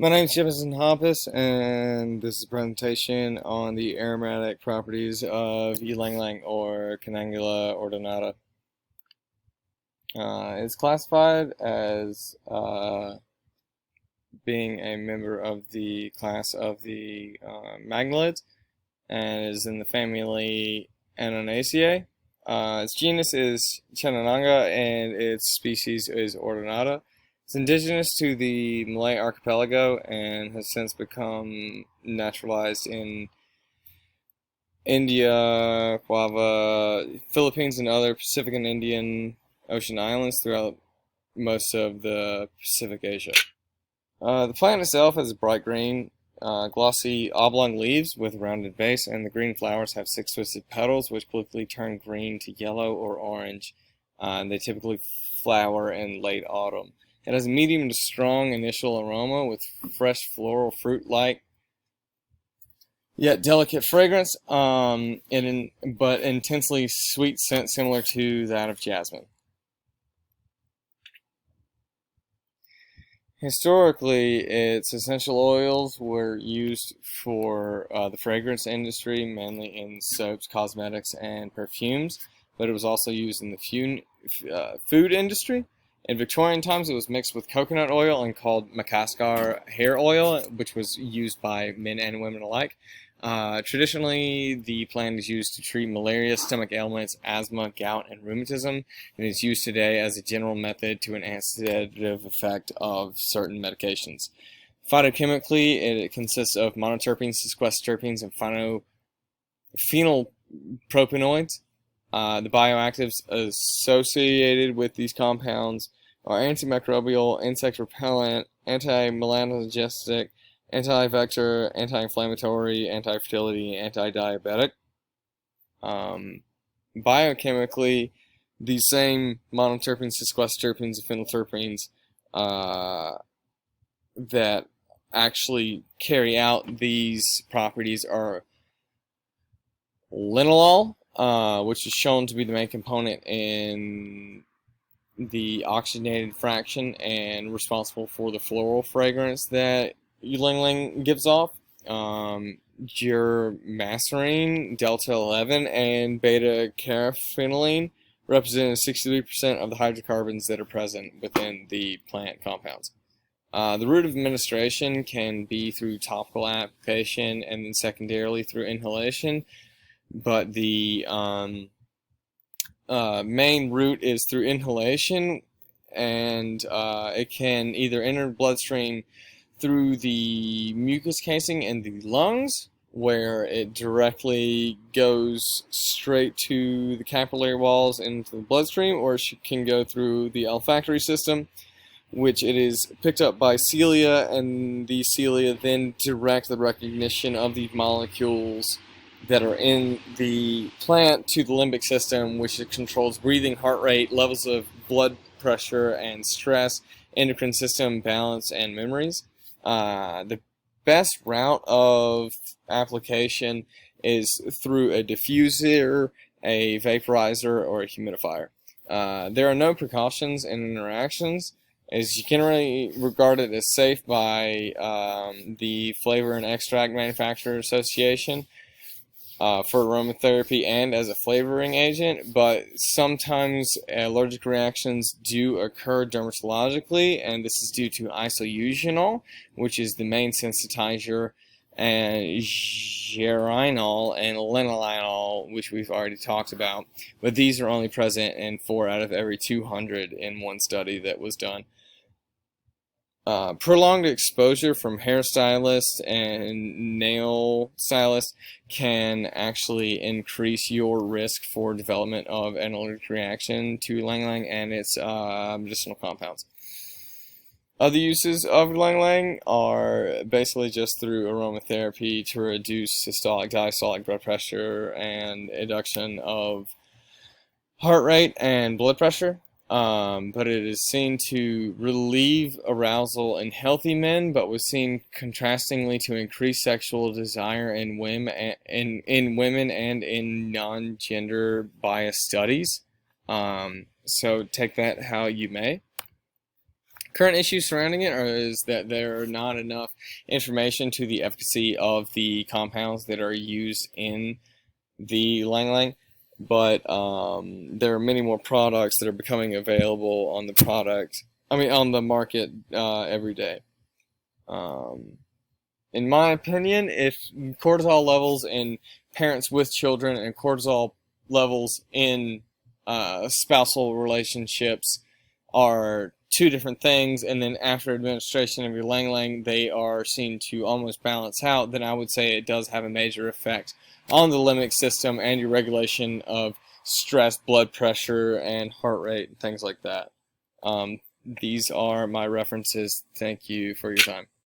My name is Jefferson Hoppus, and this is a presentation on the aromatic properties of YlangYlang or Canangula ordinata. It's classified as being a member of the class of the magnolids, and is in the family Annonaceae. Its genus is Chenananga, and its species is ordinata. It's indigenous to the Malay archipelago and has since become naturalized in India, Java, Philippines, and other Pacific and Indian Ocean islands throughout most of the Pacific Asia. The plant itself has bright green, glossy oblong leaves with rounded base, and the green flowers have six twisted petals, which quickly turn green to yellow or orange. They typically flower in late autumn. It has a medium to strong initial aroma with fresh floral fruit-like yet delicate fragrance, but intensely sweet scent similar to that of jasmine. Historically, its essential oils were used for the fragrance industry, mainly in soaps, cosmetics, and perfumes, but it was also used in the food industry. In Victorian times, it was mixed with coconut oil and called Madagascar hair oil, which was used by men and women alike. Traditionally, the plant is used to treat malaria, stomach ailments, asthma, gout, and rheumatism, and is used today as a general method to enhance the sedative effect of certain medications. Phytochemically, it consists of monoterpenes, sequesterpenes, and phenylpropanoids. The bioactives associated with these compounds are antimicrobial, insect repellent, anti-melanogestic, anti-vector, anti-inflammatory, anti-fertility, anti-diabetic. Biochemically, these same monoterpenes, sequesterpenes, and phenylterpenes that actually carry out these properties are linalool, which is shown to be the main component in the oxygenated fraction and responsible for the floral fragrance that YlangYlang gives off. Germacerine, delta 11, and beta carphenylene represent 63% of the hydrocarbons that are present within the plant compounds. The route of administration can be through topical application and then secondarily through inhalation, but the main route is through inhalation, and it can either enter the bloodstream through the mucus casing in the lungs, where it directly goes straight to the capillary walls into the bloodstream, or it can go through the olfactory system, which it is picked up by cilia, and the cilia then direct the recognition of the molecules that are in the plant to the limbic system, which controls breathing, heart rate, levels of blood pressure and stress, endocrine system balance, and memories. The best route of application is through a diffuser, a vaporizer, or a humidifier. There are no precautions and interactions, as generally regarded as safe by the Flavor and Extract Manufacturer Association for aromatherapy and as a flavoring agent, but sometimes allergic reactions do occur dermatologically, and this is due to isoeugenol, which is the main sensitizer, and geraniol and linalool, which we've already talked about, but these are only present in 4 out of every 200 in one study that was done. Prolonged exposure from hairstylists and nail stylists can actually increase your risk for development of an allergic reaction to YlangYlang and its medicinal compounds. Other uses of YlangYlang are basically just through aromatherapy to reduce systolic, diastolic blood pressure and induction of heart rate and blood pressure. But it is seen to relieve arousal in healthy men, but was seen contrastingly to increase sexual desire in women and in non-gender biased studies. So take that how you may. Current issues surrounding it is that there are not enough information to the efficacy of the compounds that are used in the YlangYlang, but there are many more products that are becoming available on on the market every day. In my opinion, if cortisol levels in parents with children and cortisol levels in spousal relationships are two different things, and then after administration of your YlangYlang they are seen to almost balance out, then I would say it does have a major effect on the limbic system and your regulation of stress, blood pressure, and heart rate, and things like that. These are my references. Thank you for your time.